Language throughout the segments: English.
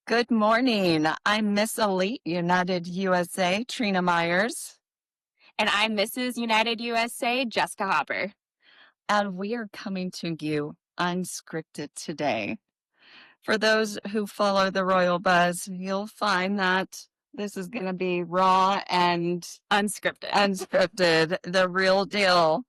Good morning. I'm Miss Elite United USA, Trena Myers, And I'm Mrs. United USA, Jessica Hopper. and we are coming to you unscripted today. For those who follow the Royal Buzz, you'll find that this is going to be raw and Unscripted. unscripted, the real deal.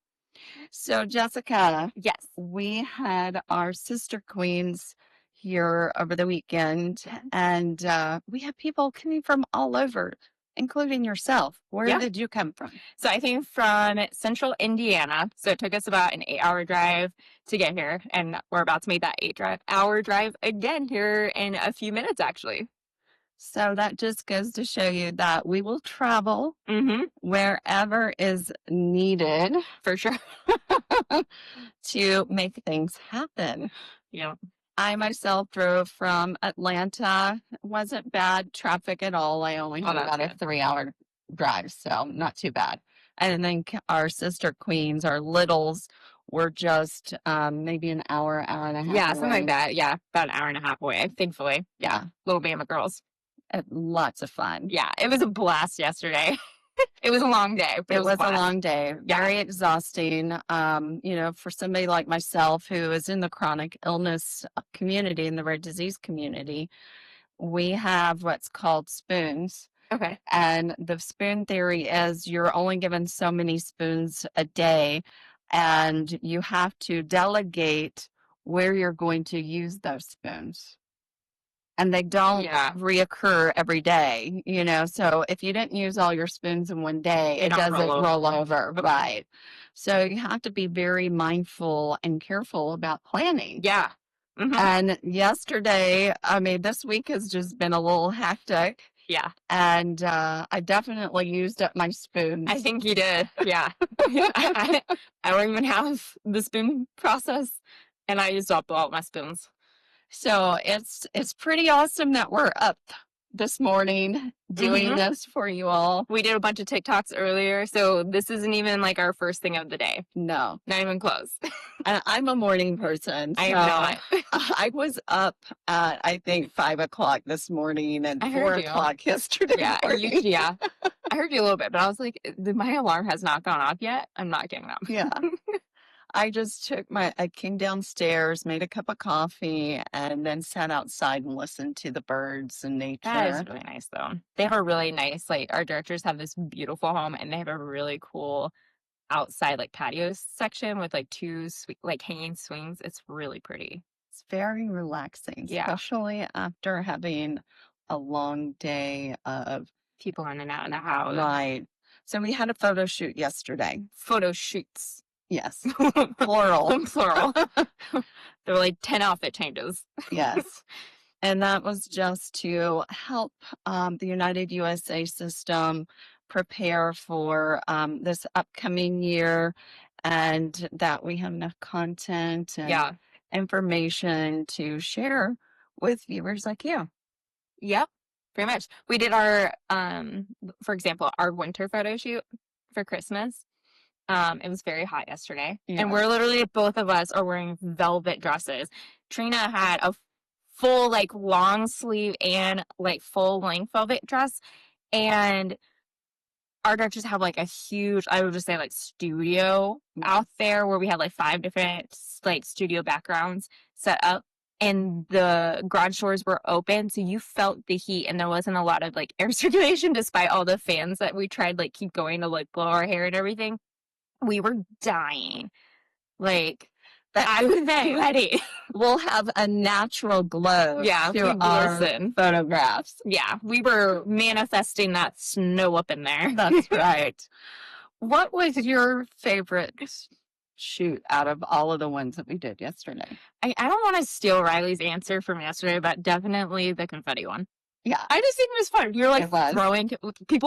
So, Jessica, Yes. we had our sister queens here over the weekend, and we had people coming from all over, including yourself. Where Yeah. did you come from? So I came from central Indiana. So it took us about an 8-hour drive to get here. And we're about to make that 8-hour drive again here in a few minutes, actually. So that just goes to show you that we will travel Mm-hmm. wherever is needed For sure. to make things happen. Yeah. I myself drove from Atlanta. It wasn't bad traffic at all. I only had that's about a good. 3-hour drive, so not too bad. And then our sister queens, our littles, were just maybe an hour and a half Yeah, away. something like that. Yeah, about an hour and a half away, thankfully. Yeah, little Bama girls. Lots of fun. Yeah, it was a blast yesterday. It was a long day. But It was a blast. long day, very exhausting. For somebody like myself who is in the chronic illness community, in the rare disease community, we have what's called spoons. Okay. And the spoon theory is you're only given so many spoons a day, and you have to delegate where you're going to use those spoons. And they don't reoccur every day, So if you didn't use all your spoons in one day, it doesn't roll over. Right. So you have to be very mindful and careful about planning. Yeah. Mm-hmm. And this week has just been a little hectic. Yeah. And I definitely used up my spoons. I think you did. Yeah. I don't even have the spoon process, and I used up all my spoons. So it's pretty awesome that we're up this morning doing this for you all. We did a bunch of TikToks earlier, so this isn't even like our first thing of the day. No. Not even close. And I'm a morning person. I am not. I was up at, I think, 5 o'clock this morning and 4 o'clock yesterday morning. Yeah. I heard you a little bit, but I was like, my alarm has not gone off yet. I'm not getting up. Yeah. I just I came downstairs, made a cup of coffee, and then sat outside and listened to the birds and nature. That is really nice, though. They have a really nice, our directors have this beautiful home, and they have a really cool outside, patio section with, 2 hanging swings. It's really pretty. It's very relaxing, especially after having a long day of people in and out of the house. Right. So we had a photo shoot yesterday. Photo shoots. Yes. Plural. Plural. There were 10 outfit changes. Yes. And that was just to help the United USA system prepare for this upcoming year, and that we have enough content and information to share with viewers like you. Yep. Pretty much. We did our, for example, our winter photo shoot for Christmas. It was very hot yesterday. Yeah. And we're literally, both of us are wearing velvet dresses. Trena had a full, long sleeve and, full length velvet dress. And our directors have, a huge, I would just say, studio out there where we had, 5 different, studio backgrounds set up. And the garage doors were open, so you felt the heat, and there wasn't a lot of, air circulation despite all the fans that we tried, keep going to, blow our hair and everything. We were dying. I was ready. We'll have a natural glow to our photographs. Yeah, we were manifesting that snow up in there. That's right. What was your favorite shoot out of all of the ones that we did yesterday? I don't want to steal Riley's answer from yesterday, but definitely the confetti one. Yeah. I just think it was fun. You're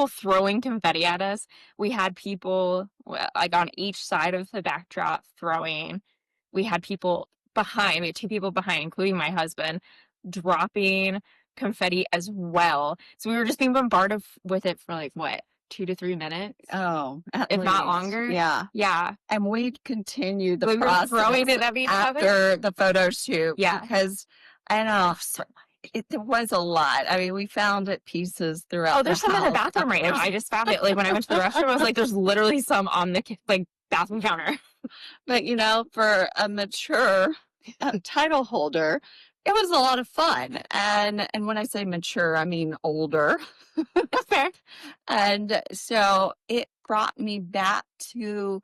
throwing confetti at us. We had people on each side of the backdrop throwing. We had people behind, we had 2 people behind, including my husband, dropping confetti as well. So we were just being bombarded with it for 2 to 3 minutes. Oh, if not longer. Yeah. Yeah. And we continued the process throwing it at each other after the photo shoot. Yeah. Because I know, It was a lot. I mean, we found it pieces throughout Oh, the there's some in the house. bathroom right now. I just found it. Like when I went to the restroom, I was like, there's literally some on the like bathroom counter. But for a mature title holder, it was a lot of fun. And when I say mature, I mean older. That's fair. And so it brought me back to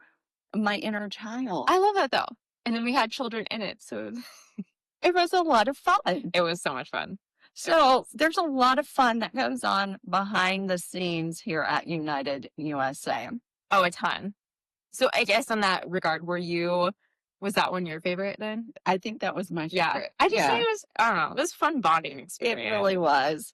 my inner child. I love that though. And then we had children in it, so it was a lot of fun. It was so much fun. So there's a lot of fun that goes on behind the scenes here at United USA. Oh, a ton. So I guess in that regard, was that one your favorite then? I think that was my favorite. Yeah. I just think it was, I don't know, it was a fun bonding experience. It really was.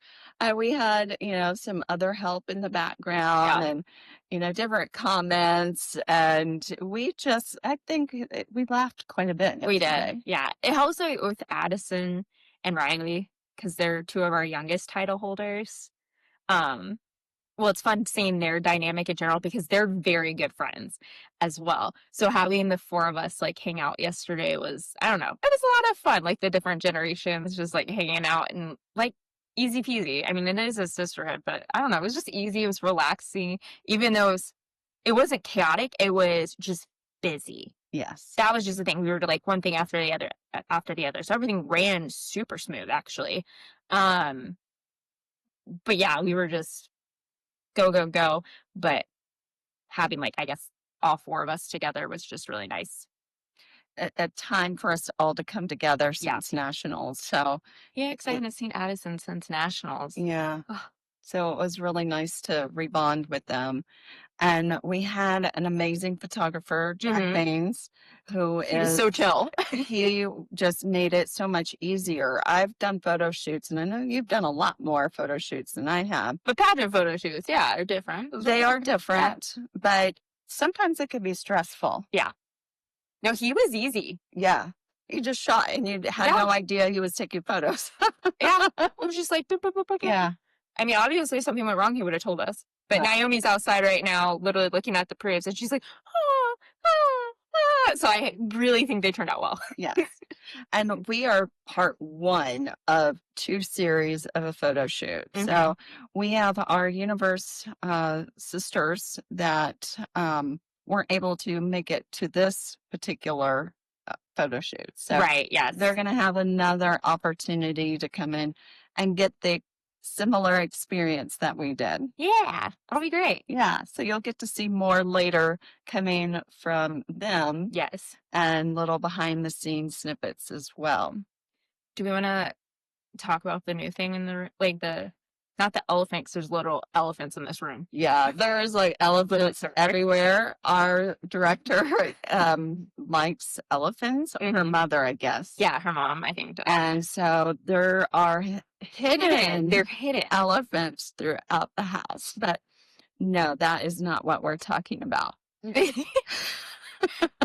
We had, some other help in the background and, different comments. And I think we laughed quite a bit. We did. Yeah. It helps with Addison and Riley because they're two of our youngest title holders. Well, it's fun seeing their dynamic in general because they're very good friends as well. So having the four of us like hang out yesterday was, I don't know, it was a lot of fun. Like the different generations just like hanging out and like easy peasy. I mean, it is a sisterhood, but I don't know, it was just easy. It was relaxing, even though it wasn't chaotic. It was just busy. Yes. That was just the thing. We were like one thing after the other. So everything ran super smooth actually. But yeah, we were just go. But having like, I guess, all four of us together was just really nice. A time for us all to come together since nationals. So yeah, because I haven't seen Addison since nationals. Yeah. So it was really nice to rebond with them. And we had an amazing photographer, Jack Baines, who is so chill. He just made it so much easier. I've done photo shoots, and I know you've done a lot more photo shoots than I have. But pageant photo shoots, are different. They are different, but sometimes it can be stressful. Yeah. No, he was easy. Yeah. He just shot, and you had no idea he was taking photos. Yeah. It was just like, boop, boop, boop, boop. Yeah. I mean, obviously, if something went wrong, he would have told us. But Naomi's outside right now, literally looking at the proofs, and she's like, So I really think they turned out well. Yes. And we are part one of 2 series of a photo shoot. So we have our Universe sisters that weren't able to make it to this particular photo shoot. So they're going to have another opportunity to come in and get the similar experience that we did. Yeah, that'll be great. Yeah, so you'll get to see more later coming from them. Yes. And little behind the scenes snippets as well. Do we want to talk about the new thing in not the elephant, because there's little elephants in this room. Yeah, there's like elephants everywhere. Our director likes elephants. Her mother, I guess. Yeah, her mom, I think. And so there are hidden. They're hidden elephants throughout the house. But no, that is not what we're talking about.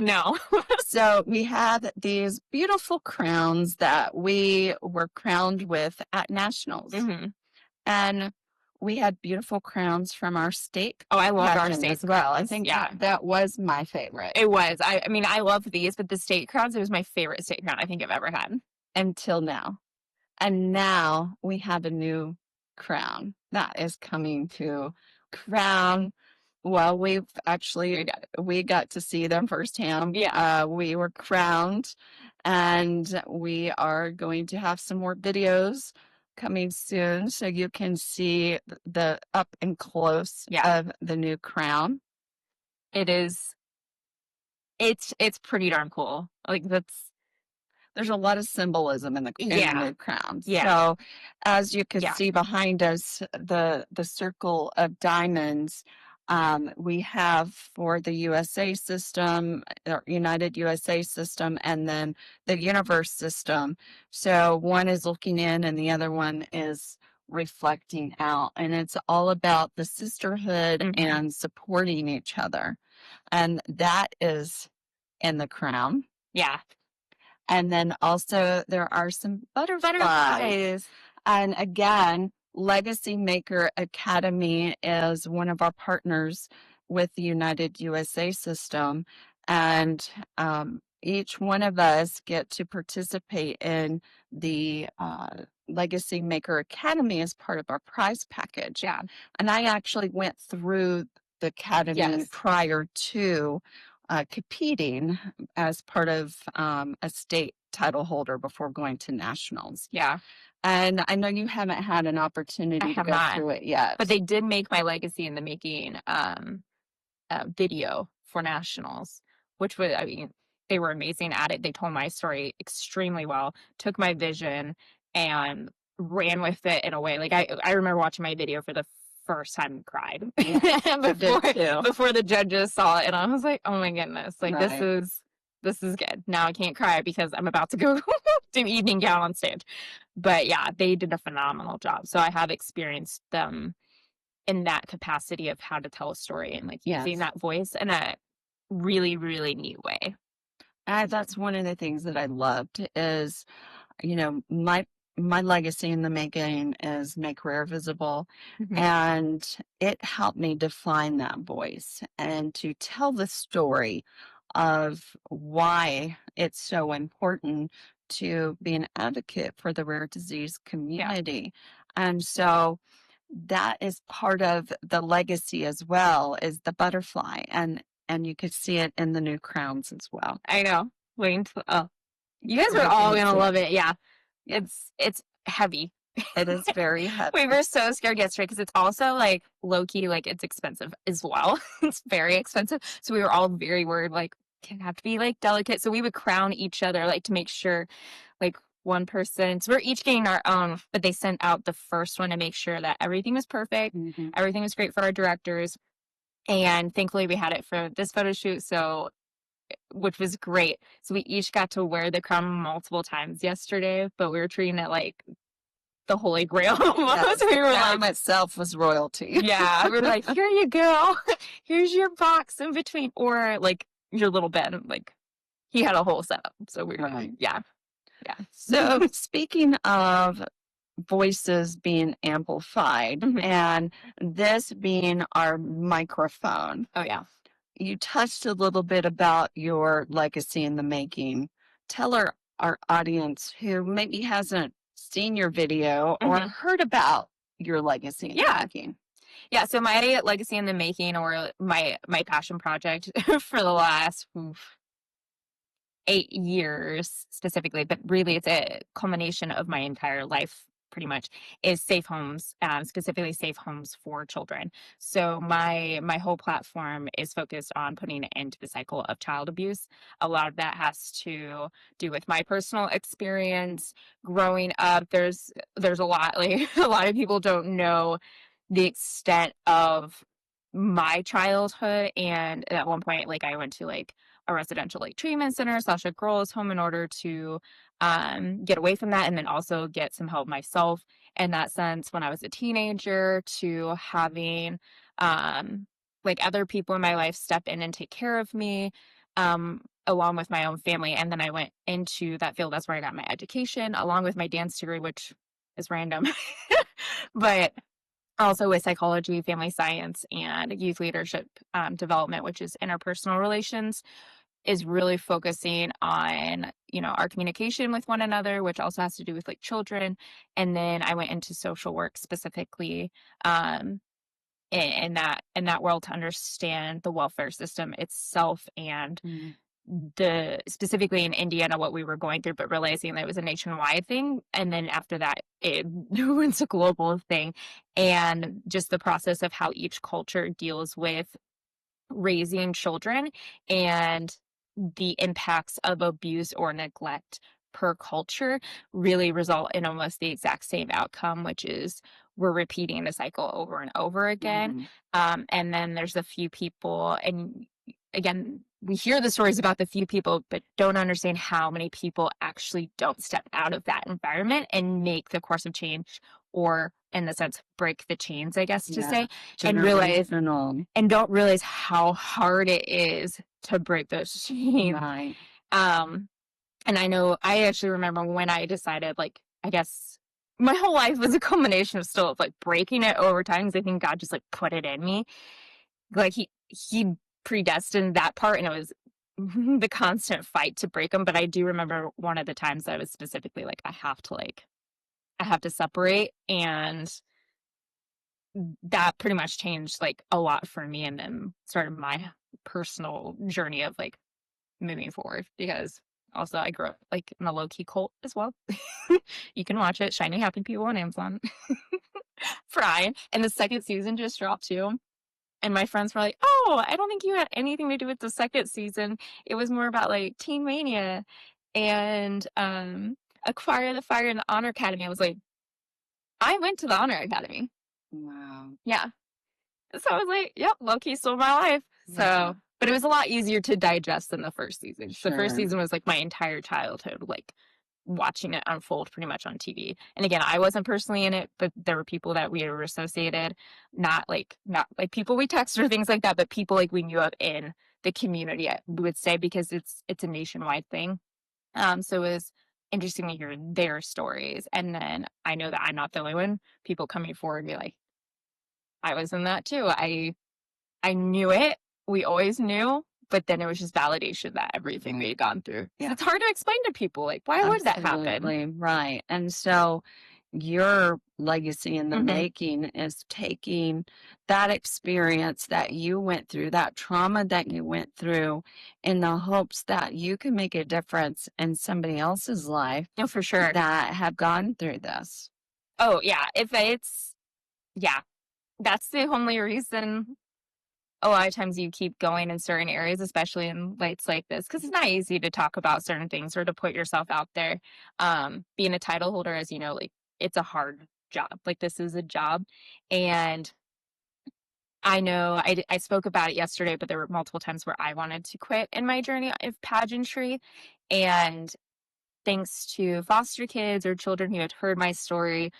No. So we had these beautiful crowns that we were crowned with at nationals. And we had beautiful crowns from our state. Oh, I love our state as well. I think that was my favorite. It was. I mean, I love these, but the state crowns, it was my favorite state crown I think I've ever had. Until now. And now we have a new crown that is coming to crown. Well, we got to see them firsthand. Yeah. We were crowned, and we are going to have some more videos coming soon, so you can see the up and close of the new crown. It's pretty darn cool. Like there's a lot of symbolism in the new crown. Yeah. So as you can see behind us, the circle of diamonds. We have for the USA system, or United USA system, and then the Universe system. So one is looking in and the other one is reflecting out. And it's all about the sisterhood and supporting each other. And that is in the crown. Yeah. And then also there are some butterflies. And again, Legacy Maker Academy is one of our partners with the United USA system, and each one of us get to participate in the Legacy Maker Academy as part of our prize package. Yeah. And I actually went through the academy prior to competing as part of a state title holder before going to nationals. Yeah. And I know you haven't had an opportunity to go through it yet. But they did make my Legacy in the Making video for nationals, which was, I mean, they were amazing at it. They told my story extremely well, took my vision and ran with it in a way. Like I remember watching my video for the first time and cried before the judges saw it. And I was like, oh my goodness, like this is good. Now I can't cry because I'm about to go do evening gown on stage. But yeah, they did a phenomenal job. So I have experienced them in that capacity of how to tell a story and like using that voice in a really, really neat way. That's one of the things that I loved is, my legacy in the making is make rare visible. And it helped me define that voice and to tell the story of why it's so important to be an advocate for the rare disease community. And so that is part of the legacy as well, is the butterfly, and you could see it in the new crowns as well. I know. You guys are all gonna love it. Yeah. It's heavy. It is very heavy. We were so scared yesterday because it's also like low-key, like it's expensive as well. It's very expensive. So we were all very worried, like, can have to be like delicate. So we would crown each other, like to make sure like one person, so we're each getting our own, but they sent out the first one to make sure that everything was perfect. Everything was great for our directors. And thankfully we had it for this photo shoot. So, which was great. So we each got to wear the crown multiple times yesterday, but we were treating it like the Holy Grail almost. We were like, itself was royalty. Yeah. We were like, here you go. Here's your box in between, or like your little bed. Like he had a whole setup. So we were like, yeah. So speaking of voices being amplified and this being our microphone. Oh yeah. You touched a little bit about your legacy in the making. Tell our audience who maybe hasn't seen your video or heard about your legacy in the making. Yeah, so my legacy in the making, or my passion project for the last 8 years specifically, but really it's a culmination of my entire life pretty much, is safe homes, specifically safe homes for children. So my whole platform is focused on putting an end to the cycle of child abuse. A lot of that has to do with my personal experience growing up. There's a lot, like a lot of people don't know the extent of my childhood. And at one point, like I went to like a residential like treatment center / a girls' home in order to get away from that, and then also get some help myself in that sense when I was a teenager, to having like other people in my life step in and take care of me along with my own family. And then I went into that field. That's where I got my education, along with my dance degree, which is random. But also with psychology, family science, and youth leadership development, which is interpersonal relations, is really focusing on, our communication with one another, which also has to do with like children. And then I went into social work specifically in that world to understand the welfare system itself and the specifically in Indiana what we were going through, but realizing that it was a nationwide thing. And then after that, it's a global thing. And just the process of how each culture deals with raising children and the impacts of abuse or neglect per culture really result in almost the exact same outcome, which is we're repeating the cycle over and over again. And then there's a few people, and again, we hear the stories about the few people, but don't understand how many people actually don't step out of that environment and make the course of change, or in the sense, break the chains, I guess to say, and don't realize how hard it is to break those chains. Right. And I know, I actually remember when I decided, like, I guess my whole life was a combination of still like breaking it over time, because I think God just like put it in me. Like he predestined that part, and it was the constant fight to break them. But I do remember one of the times I was specifically like, I have to like I have to separate, and that pretty much changed like a lot for me, and then started my personal journey of like moving forward, because also I grew up like in a low-key cult as well. You can watch it, Shiny Happy People on Amazon. Fry. And the second season just dropped too. And my friends were like, "Oh, I don't think you had anything to do with the second season. It was more about like Teen Mania and Acquire the Fire and the Honor Academy." I was like, I went to the Honor Academy. Wow. Yeah. So I was like, yep, low-key stole my life. Yeah. So, but it was a lot easier to digest than the first season. Sure. The first season was like my entire childhood, like watching it unfold pretty much on TV. And again, I wasn't personally in it, but there were people that we were associated, not like people we text or things like that, but people like we knew of in the community, I would say, because it's a nationwide thing. So it was interesting to hear their stories. And then I know that I'm not the only one. People coming forward and be like, I was in that too. I knew it. We always knew, but then it was just validation that everything we had gone through. Yeah. It's hard to explain to people, like, why would that happen? Absolutely, right. And so your legacy in the making is taking that experience that you went through, that trauma that you went through, in the hopes that you can make a difference in somebody else's life. Oh, for sure. That have gone through this. Oh, yeah. Yeah, that's the only reason a lot of times you keep going in certain areas, especially in lights like this, because it's not easy to talk about certain things or to put yourself out there. Being a title holder, as you know, like it's a hard job. Like this is a job. And I know I spoke about it yesterday, but there were multiple times where I wanted to quit in my journey of pageantry. And thanks to foster kids or children who had heard my story,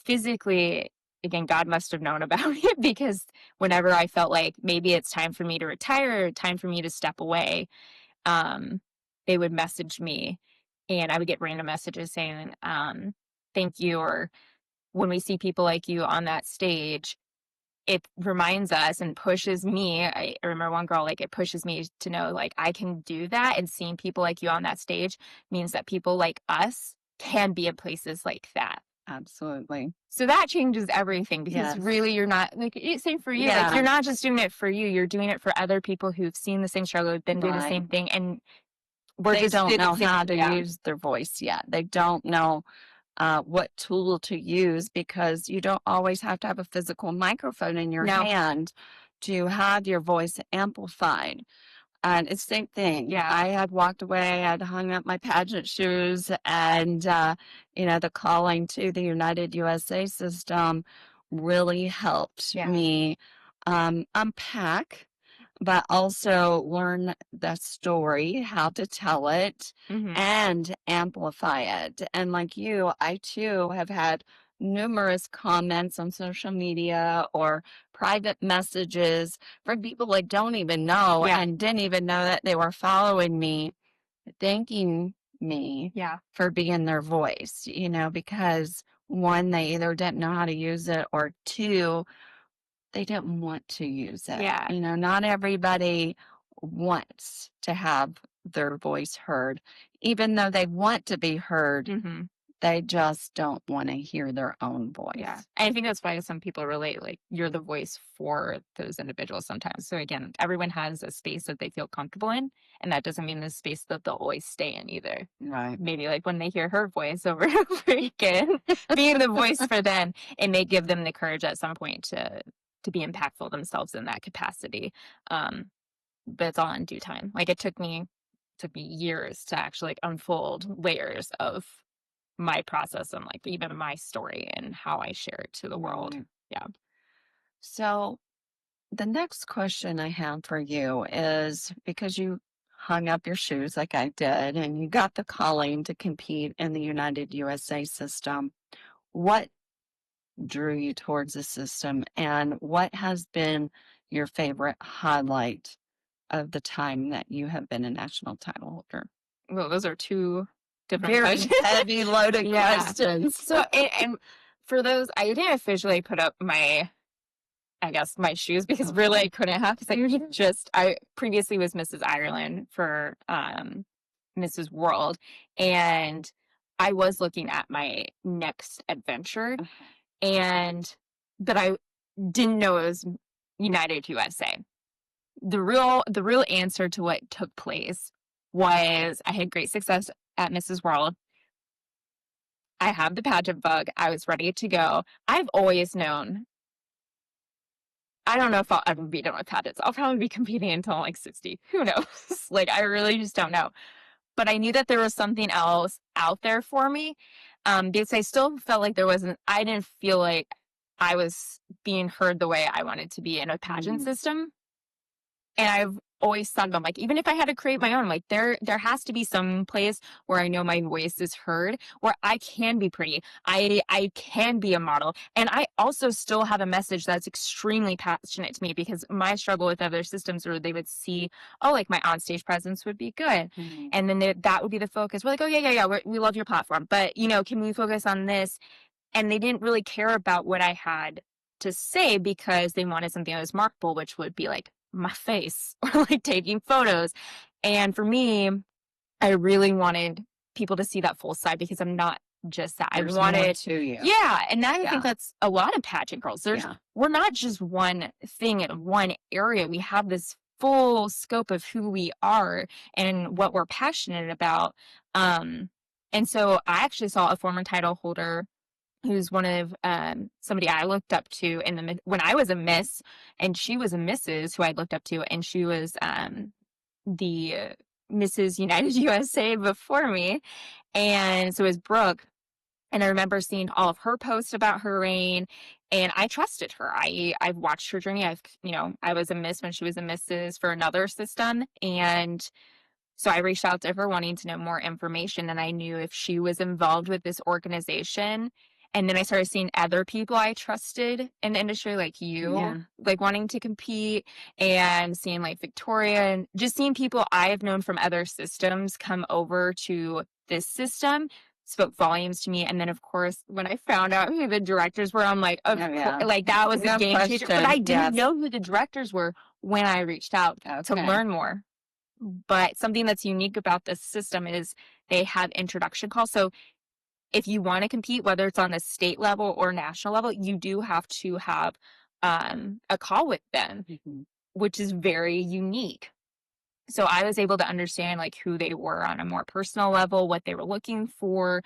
physically, again, God must have known about it, because whenever I felt like maybe it's time for me to retire, or time for me to step away, they would message me, and I would get random messages saying, thank you, or when we see people like you on that stage, it reminds us and pushes me. I remember one girl, like, it pushes me to know, like, I can do that. And seeing people like you on that stage means that people like us can be in places like that. Absolutely. So that changes everything, because really you're not, like, same for you. Like, you're not just doing it for you. You're doing it for other people who've seen the same struggle, been doing the same thing. And they don't know how to use their voice yet. They don't know what tool to use, because you don't always have to have a physical microphone in your hand to have your voice amplified. And it's the same thing. Yeah. I had walked away, I'd hung up my pageant shoes, and, the calling to the United USA system really helped me unpack, but also learn the story, how to tell it, and amplify it. And like you, I too have had numerous comments on social media or private messages from people I don't even know and didn't even know that they were following me, thanking me for being their voice, because one, they either didn't know how to use it, or two, they didn't want to use it. Yeah. Not everybody wants to have their voice heard. Even though they want to be heard, they just don't want to hear their own voice. Yeah. I think that's why some people relate, like, you're the voice for those individuals sometimes. So again, everyone has a space that they feel comfortable in, and that doesn't mean the space that they'll always stay in either. Right. Maybe like when they hear her voice over and over again, being the voice for them, it may give them the courage at some point to be impactful themselves in that capacity. But it's all in due time. Like it took me years to actually like unfold layers of my process and like even my story and how I share it to the world. Yeah. So the next question I have for you is, because you hung up your shoes like I did and you got the calling to compete in the United USA system, what drew you towards the system, and what has been your favorite highlight of the time that you have been a national title holder? Well, those are two different very questions. heavy loaded questions. So and for those, I didn't officially put up my shoes, because really I couldn't have, because I previously was Mrs. Ireland for Mrs. World, and I was looking at my next adventure, and but I didn't know it was United USA. The real answer to what took place was I had great success at Mrs. World. I have the pageant bug. I was ready to go. I've always known. I don't know if I'll ever be done with pageants. I'll probably be competing until like 60. Who knows? Like, I really just don't know. But I knew that there was something else out there for me, because I still felt like I didn't feel like I was being heard the way I wanted to be in a pageant system. And I've always thought about, like, even if I had to create my own, like, there has to be some place where I know my voice is heard, where I can be pretty. I can be a model. And I also still have a message that's extremely passionate to me, because my struggle with other systems where they would see, oh, like, my onstage presence would be good. And then that would be the focus. We're like, oh, yeah, we love your platform. But, you know, can we focus on this? And they didn't really care about what I had to say, because they wanted something that was marketable, which would be like my face or like taking photos. And for me, I really wanted people to see that full side, because I'm not just that. There's I wanted more to you. Yeah. And I think that's a lot of pageant girls. We're not just one thing in one area. We have this full scope of who we are and what we're passionate about. And so I actually saw a former title holder who's one of somebody I looked up to when I was a Miss, and she was a Mrs. who I looked up to, and she was the Mrs. United USA before me, and so was Brooke. And I remember seeing all of her posts about her reign, and I trusted her. I've watched her journey. I was a Miss when she was a Mrs. for another system, and so I reached out to her wanting to know more information, and I knew if she was involved with this organization. And then I started seeing other people I trusted in the industry, like you, like wanting to compete, and seeing like Victoria, and just seeing people I've known from other systems come over to this system spoke volumes to me. And then, of course, when I found out who the directors were, I'm like, like that was a game changer. But I didn't know who the directors were when I reached out to learn more. But something that's unique about this system is they have introduction calls. So if you want to compete, whether it's on the state level or national level, you do have to have a call with them, which is very unique. So I was able to understand like who they were on a more personal level, what they were looking for,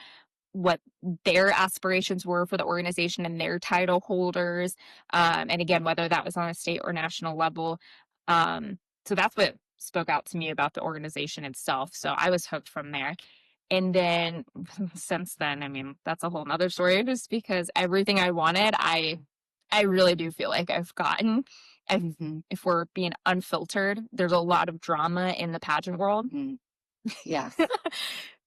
what their aspirations were for the organization and their title holders. And again, whether that was on a state or national level. So that's what spoke out to me about the organization itself. So I was hooked from there. And then since then, I mean, that's a whole nother story, just because everything I wanted, I really do feel like I've gotten. If we're being unfiltered, there's a lot of drama in the pageant world. Yes.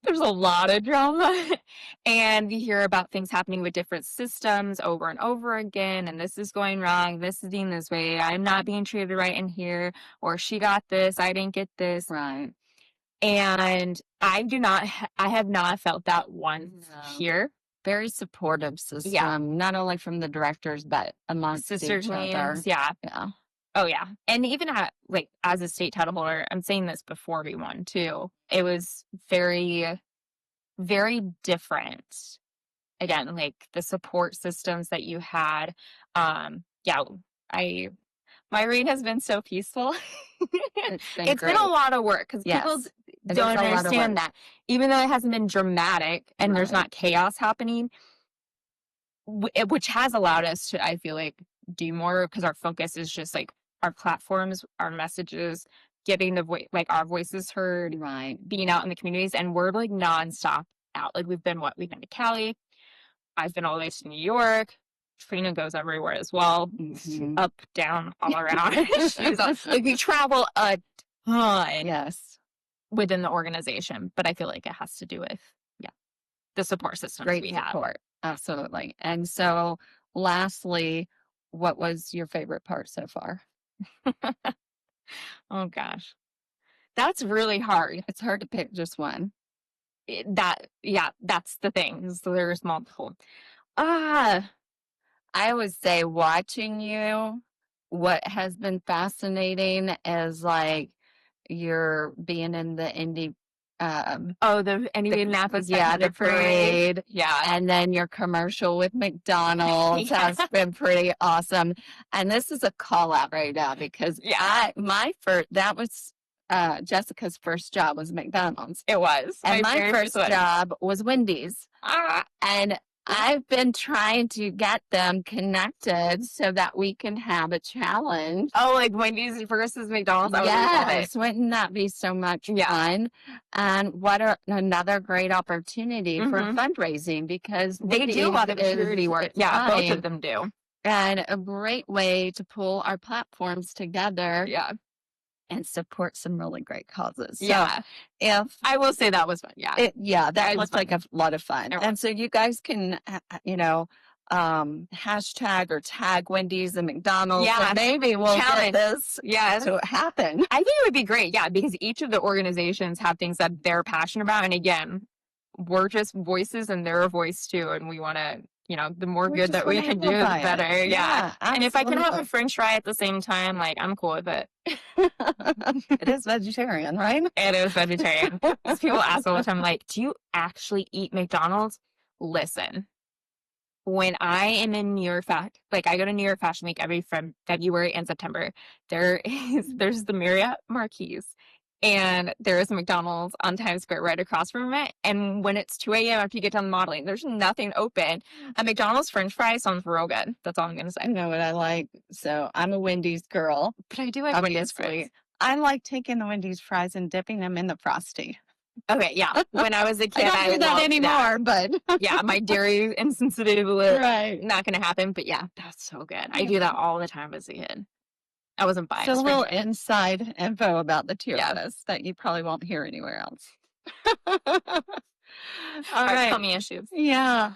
There's a lot of drama, and you hear about things happening with different systems over and over again, and this is going wrong, this is being this way, I'm not being treated right in here, or she got this, I didn't get this. Right. And I have not felt that once here. Very supportive system, not only from the directors, but amongst sisters, each other. Yeah. Oh yeah. And even as a state title holder, I'm saying this before we won too, it was very, very different. Again, like the support systems that you had. My reign has been so peaceful. It's been a lot of work, because people don't understand that. Even though it hasn't been dramatic and there's not chaos happening, which has allowed us to, I feel like, do more, because our focus is just like our platforms, our messages, getting our voices heard, being out in the communities, and we're like nonstop out. Like we've been to Cali, I've been all the way to New York. Trena goes everywhere as well, up, down, all around. Like we travel a ton, within the organization. But I feel like it has to do with the support systems we have. Absolutely. And so, lastly, what was your favorite part so far? Oh gosh, that's really hard. It's hard to pick just one. That's the thing. So there's multiple. I would say watching you, what has been fascinating is like you're being in the indie the Indianapolis the parade. Yeah. And then your commercial with McDonald's has been pretty awesome. And this is a call out right now because that was Jessica's first job was McDonald's. It was. And my first job was Wendy's. And I've been trying to get them connected so that we can have a challenge. Oh, like Wendy's versus McDonald's? Yes, wouldn't that be so much fun? And what another great opportunity for fundraising because they do a lot of charity work. Yeah, both of them do. And a great way to pull our platforms together. Yeah. And support some really great causes. Yeah. So if I will say that was fun. Yeah. That looked like a lot of fun. And so you guys can, hashtag or tag Wendy's and McDonald's. Yeah. And maybe we'll get this to happen. I think it would be great. Yeah. Because each of the organizations have things that they're passionate about. And again, we're just voices and they're a voice too. And we want to, the more good that we can do, the better. Yeah. And if I can have a French fry at the same time, like, I'm cool with it. It is vegetarian, right? It is vegetarian. People ask all the time, like, do you actually eat McDonald's? Listen, when I am in New York, I go to New York Fashion Week every from February and September. There's the Marriott Marquis. And there is a McDonald's on Times Square right across from it. And when it's 2 a.m. after you get done modeling, there's nothing open. A McDonald's French fry sounds real good. That's all I'm going to say. I know what I like. So I'm a Wendy's girl. But I do like Wendy's fries. I like taking the Wendy's fries and dipping them in the Frosty. Okay, yeah. When I was a kid, I don't do that anymore, but yeah, my dairy insensitive, not going to happen. But yeah, that's so good. I do that all the time as a kid. I wasn't biased. So a little inside info about the two of us that you probably won't hear anywhere else. All right. Tell me issues. Yeah.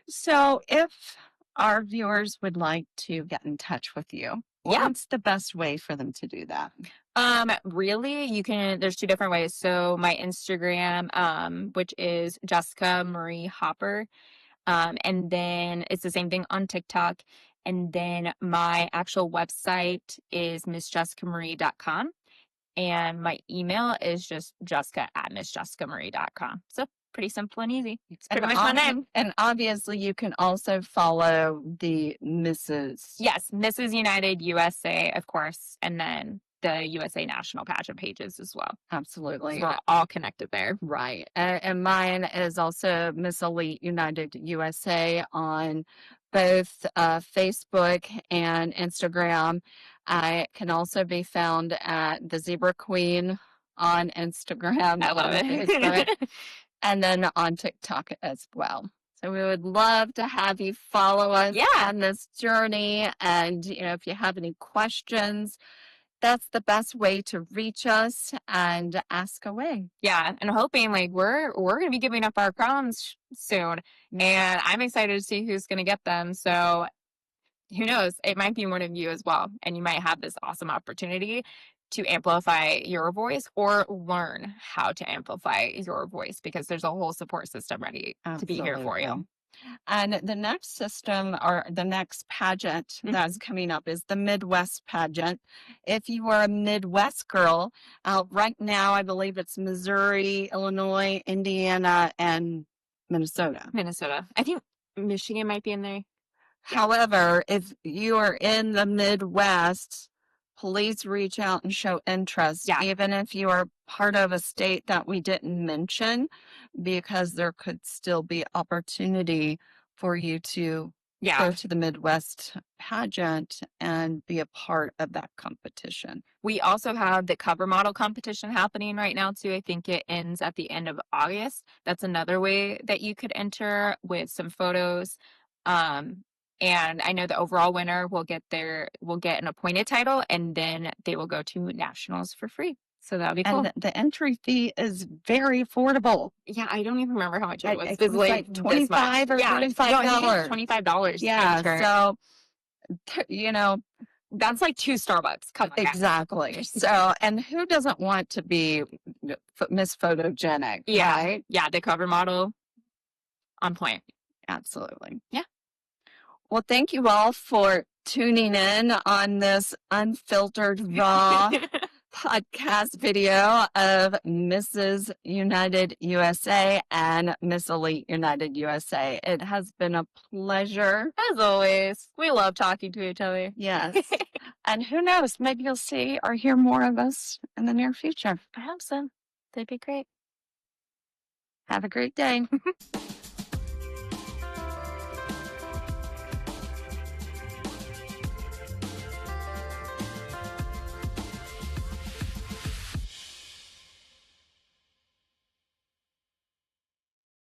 So if our viewers would like to get in touch with you, what's the best way for them to do that? Really, there's two different ways. So my Instagram, which is Jessica Maria Hopper. And then it's the same thing on TikTok. And then my actual website is missjessicamarie.com. And my email is just jessica@missjessicamarie.com. So pretty simple and easy. It's pretty much my name. And obviously you can also follow the Mrs. Yes, Mrs. United USA, of course. And then the USA National Pageant pages as well. Absolutely. So we're all connected there. Right. And mine is also Miss Elite United USA on both Facebook and Instagram. I can also be found at the Zebra Queen on Instagram. I love it. And then on TikTok as well. So we would love to have you follow us on this journey. And, if you have any questions, that's the best way to reach us and ask away. Yeah. And hoping we're going to be giving up our crowns soon. And I'm excited to see who's going to get them. So who knows? It might be one of you as well. And you might have this awesome opportunity to amplify your voice or learn how to amplify your voice because there's a whole support system ready to be here for you. And the next system or the next pageant that's coming up is the Midwest pageant. If you are a Midwest girl, right now I believe it's Missouri, Illinois, Indiana, and Minnesota. I think Michigan might be in there. However, if you are in the Midwest, please reach out and show interest, even if you are part of a state that we didn't mention, because there could still be opportunity for you to go to the Midwest pageant and be a part of that competition. We also have the cover model competition happening right now too. I think it ends at the end of August. That's another way that you could enter with some photos. And I know the overall winner will get an appointed title, and then they will go to nationals for free. So that'll be cool. And the entry fee is very affordable. Yeah, I don't even remember how much it was. It was like $25 or $35. $25. Yeah. So, that's like 2 Starbucks. Come on. Exactly. So, and who doesn't want to be Miss Photogenic? Yeah. Right? Yeah. The cover model on point. Absolutely. Yeah. Well, thank you all for tuning in on this unfiltered, raw podcast video of Mrs. United USA and Miss Elite United USA. It has been a pleasure. As always, we love talking to each other. Yes. And who knows, maybe you'll see or hear more of us in the near future. I hope so. That'd be great. Have a great day.